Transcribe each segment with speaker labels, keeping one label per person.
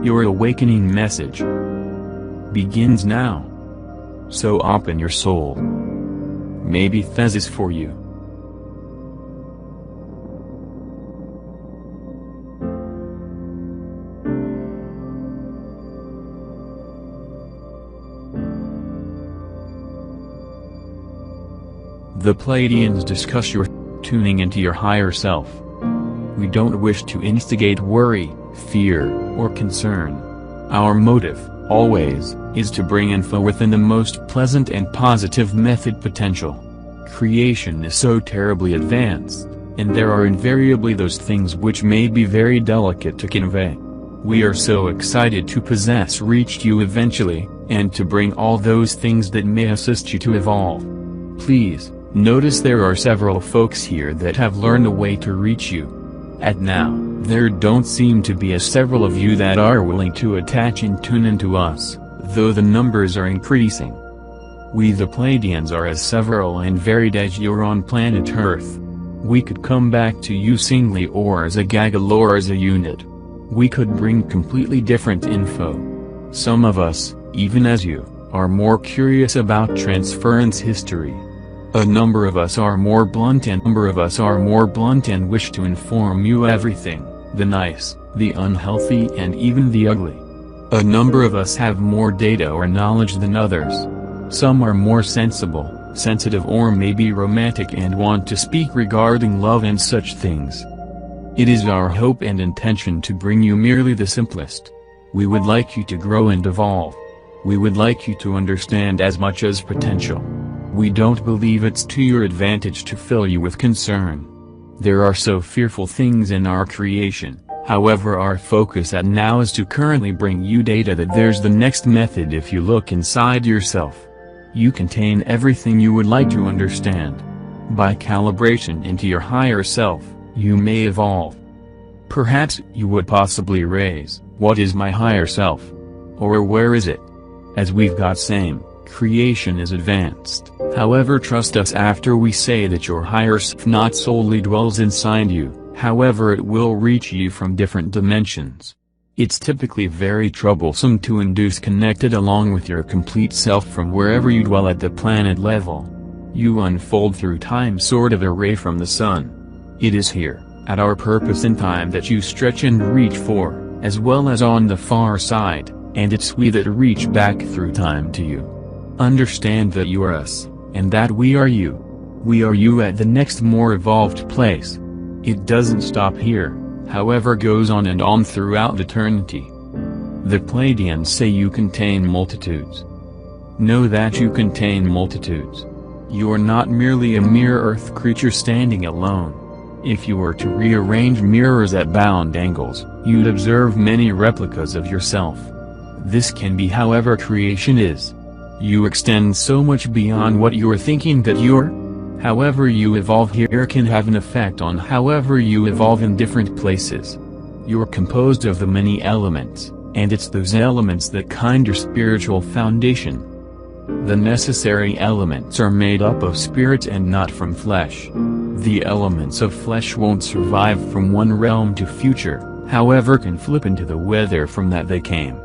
Speaker 1: Your awakening message begins now. So open your soul. Maybe this is for you. The Pleiadians discuss your tuning into your higher self. We don't wish to instigate worry, fear, or concern. Our motive, always, is to bring info within the most pleasant and positive method potential. Creation is so terribly advanced, and there are invariably those things which may be very delicate to convey. We are so excited to possess reached you eventually, and to bring all those things that may assist you to evolve. Please, notice there are several folks here that have learned a way to reach you. At now, there don't seem to be several of you that are willing to attach and tune into us, though the numbers are increasing. We the Pleiadians are as several and varied as you're on planet Earth. We could come back to you singly or as a gaggle or as a unit. We could bring completely different info. Some of us, even as you, are more curious about transference history. A number of us are more blunt and wish to inform you everything, the nice, the unhealthy and even the ugly. A number of us have more data or knowledge than others. Some are more sensitive or maybe romantic and want to speak regarding love and such things. It is our hope and intention to bring you merely the simplest. We would like you to grow and evolve. We would like you to understand as much as potential. We don't believe it's to your advantage to fill you with concern. There are so fearful things in our creation, however our focus at now is to currently bring you data that there's the next method. If you look inside yourself, you contain everything you would like to understand. By calibration into your higher self, you may evolve. Perhaps you would possibly raise, what is my higher self? Or where is it? As we've got same. Creation is advanced. However, trust us after we say that your higher self not solely dwells inside you, however it will reach you from different dimensions. It's typically very troublesome to induce connected along with your complete self from wherever you dwell at the planet level. You unfold through time sort of a ray from the sun. It is here, at our purpose in time that you stretch and reach for, as well as on the far side, and it's we that reach back through time to you. Understand that you are us, and that we are you. We are you at the next more evolved place. It doesn't stop here, however goes on and on throughout eternity. The Pleiadians say you contain multitudes. Know that you contain multitudes. You're not merely a mere earth creature standing alone. If you were to rearrange mirrors at bound angles, you'd observe many replicas of yourself. This can be however creation is. You extend so much beyond what you're thinking that you're. However you evolve here can have an effect on however you evolve in different places. You're composed of the many elements, and it's those elements that kind your spiritual foundation. The necessary elements are made up of spirit and not from flesh. The elements of flesh won't survive from one realm to future, however can flip into the weather from that they came.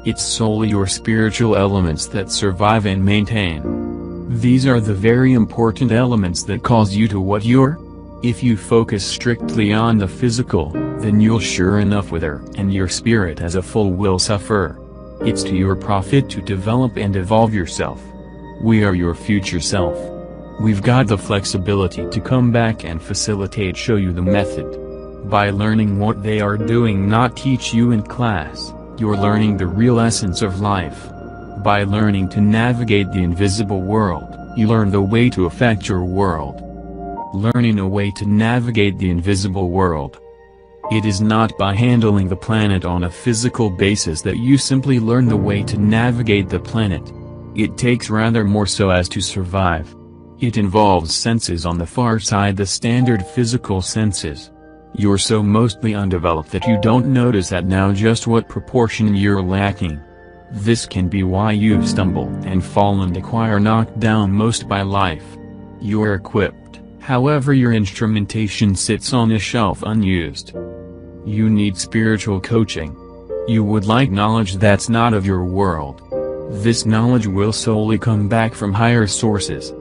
Speaker 1: It's solely your spiritual elements that survive and maintain. These are the very important elements that cause you to what you're. If you focus strictly on the physical, then you'll sure enough wither and your spirit as a full will suffer. It's to your profit to develop and evolve yourself. We are your future self. We've got the flexibility to come back and show you the method. By learning what they are doing, not teach you in class. You're learning the real essence of life. By learning to navigate the invisible world, you learn the way to affect your world. Learning a way to navigate the invisible world. It is not by handling the planet on a physical basis that you simply learn the way to navigate the planet. It takes rather more so as to survive. It involves senses on the far side, the standard physical senses. You're so mostly undeveloped that you don't notice at now just what proportion you're lacking. This can be why you stumble and fall and acquire knocked down most by life. You're equipped, however your instrumentation sits on a shelf unused. You need spiritual coaching. You would like knowledge that's not of your world. This knowledge will solely come back from higher sources.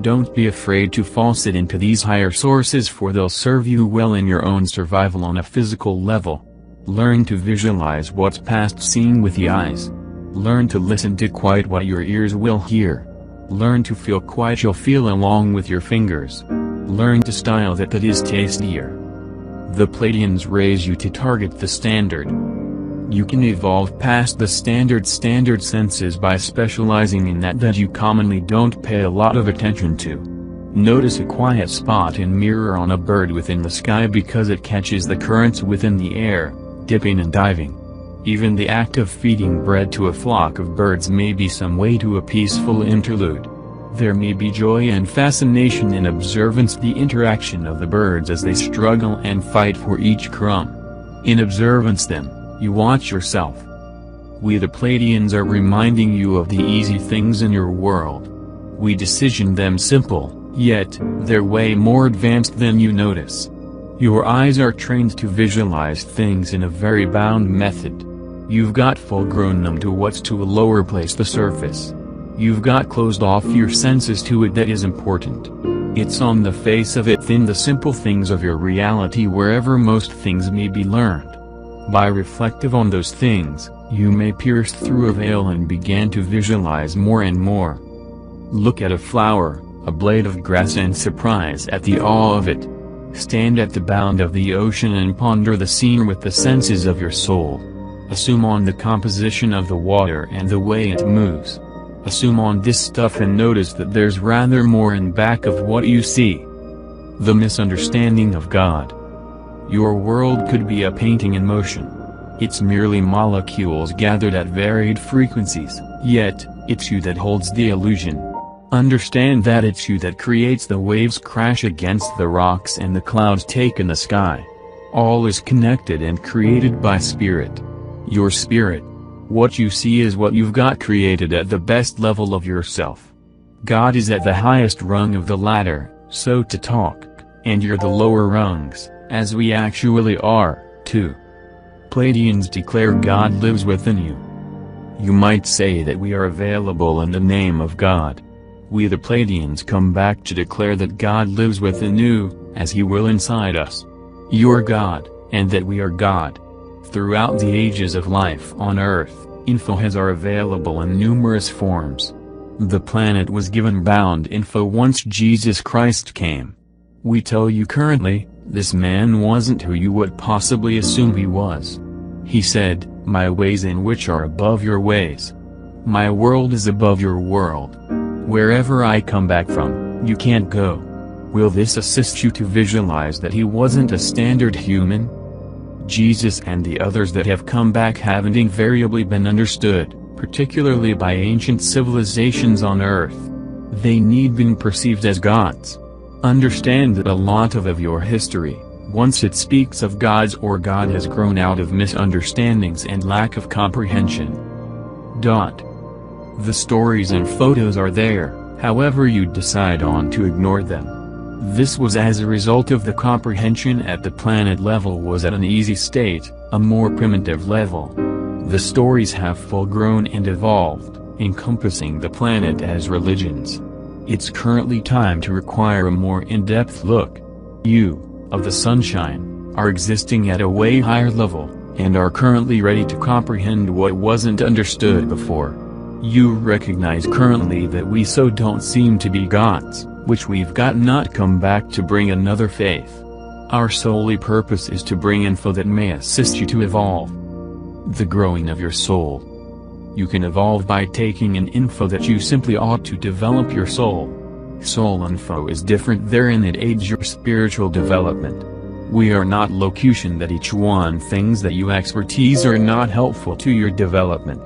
Speaker 1: Don't be afraid to faucet into these higher sources, for they'll serve you well in your own survival on a physical level. Learn to visualize what's past seeing with the eyes. Learn to listen to quiet what your ears will hear. Learn to feel quiet you'll feel along with your fingers. Learn to style that is tastier. The Pleiadians raise you to target the standard. You can evolve past the standard senses by specializing in that you commonly don't pay a lot of attention to. Notice a quiet spot and mirror on a bird within the sky because it catches the currents within the air, dipping and diving. Even the act of feeding bread to a flock of birds may be some way to a peaceful interlude. There may be joy and fascination in observance the interaction of the birds as they struggle and fight for each crumb. In observance them, you watch yourself. We the Pleiadians are reminding you of the easy things in your world. We decision them simple, yet, they're way more advanced than you notice. Your eyes are trained to visualize things in a very bound method. You've got full-grown numb to what's to a lower place the surface. You've got closed off your senses to it that is important. It's on the face of it in the simple things of your reality wherever most things may be learned. By reflective on those things, you may pierce through a veil and begin to visualize more and more. Look at a flower, a blade of grass and surprise at the awe of it. Stand at the bound of the ocean and ponder the scene with the senses of your soul. Assume on the composition of the water and the way it moves. Assume on this stuff and notice that there's rather more in back of what you see. The misunderstanding of God. Your world could be a painting in motion. It's merely molecules gathered at varied frequencies, yet, it's you that holds the illusion. Understand that it's you that creates the waves crash against the rocks and the clouds take in the sky. All is connected and created by spirit. Your spirit. What you see is what you've got created at the best level of yourself. God is at the highest rung of the ladder, so to talk, and you're the lower rungs, as we actually are, too. Pleiadians declare God lives within you. You might say that we are available in the name of God. We the Pleiadians come back to declare that God lives within you, as He will inside us. You're God, and that we are God. Throughout the ages of life on Earth, info has are available in numerous forms. The planet was given bound info once Jesus Christ came. We tell you currently, this man wasn't who you would possibly assume he was. He said, "My ways in which are above your ways. My world is above your world. Wherever I come back from, you can't go." Will this assist you to visualize that he wasn't a standard human? Jesus and the others that have come back haven't invariably been understood, particularly by ancient civilizations on Earth. They need been perceived as gods. Understand that a lot of your history, once it speaks of gods or God, has grown out of misunderstandings and lack of comprehension. The stories and photos are there, however you decide on to ignore them. This was as a result of the comprehension at the planet level was at an easy state, a more primitive level. The stories have full-grown and evolved, encompassing the planet as religions. It's currently time to require a more in-depth look. You, of the sunshine, are existing at a way higher level, and are currently ready to comprehend what wasn't understood before. You recognize currently that we so don't seem to be gods, which we've got not come back to bring another faith. Our solely purpose is to bring info that may assist you to evolve. The growing of your soul. You can evolve by taking in info that you simply ought to develop your soul. Soul info is different therein it aids your spiritual development. We are not locution that each one things that you expertise are not helpful to your development.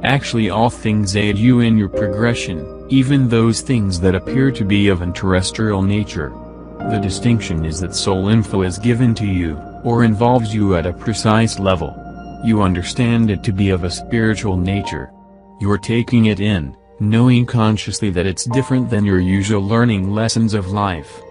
Speaker 1: Actually all things aid you in your progression, even those things that appear to be of an terrestrial nature. The distinction is that soul info is given to you, or involves you at a precise level. You understand it to be of a spiritual nature. You're taking it in, knowing consciously that it's different than your usual learning lessons of life.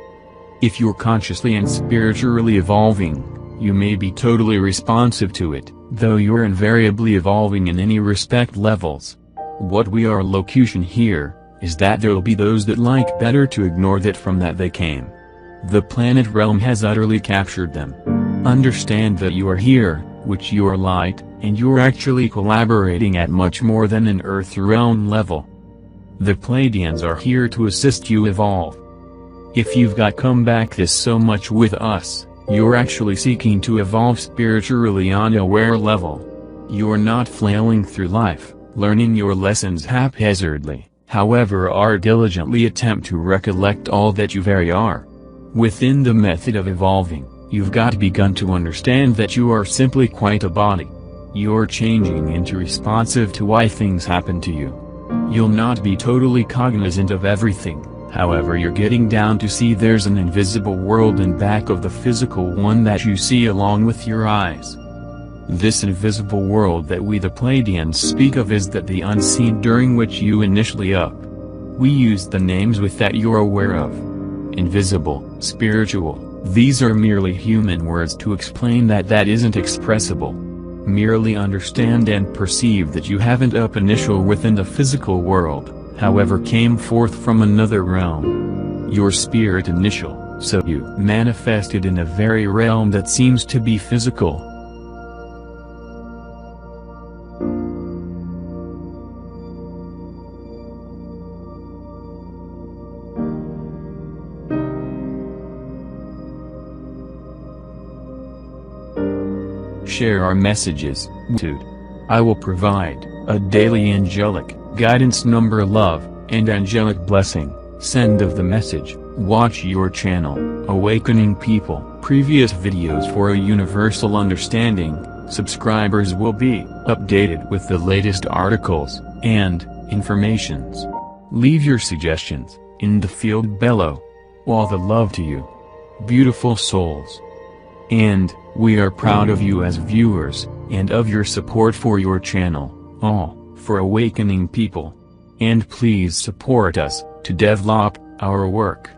Speaker 1: If you're consciously and spiritually evolving, you may be totally responsive to it, though you're invariably evolving in any respect levels. What we are locution here, is that there'll be those that like better to ignore that from that they came. The planet realm has utterly captured them. Understand that you are here, which you are light, and you're actually collaborating at much more than an earth realm level. The Pleiadians are here to assist you evolve. If you've got come back this so much with us, you're actually seeking to evolve spiritually on a aware level. You're not flailing through life, learning your lessons haphazardly, however or diligently attempt to recollect all that you very are. Within the method of evolving, you've got begun to understand that you are simply quite a body. You're changing into responsive to why things happen to you. You'll not be totally cognizant of everything, however you're getting down to see there's an invisible world in back of the physical one that you see along with your eyes. This invisible world that we the Pleiadians speak of is that the unseen during which you initially up. We use the names with that you're aware of. Invisible, spiritual, these are merely human words to explain that isn't expressible. Merely understand and perceive that you haven't up initial within the physical world, however came forth from another realm. Your spirit initial, so you manifested in a very realm that seems to be physical. Share our messages, I will provide a daily angelic guidance number love, and angelic blessing, send of the message, watch your channel, Awakening People. Previous videos for a universal understanding, subscribers will be updated with the latest articles, and informations. Leave your suggestions, in the field below. All the love to you, beautiful souls. And, we are proud of you as viewers, and of your support for your channel, all, for Awakening People. And please support us, to develop our work.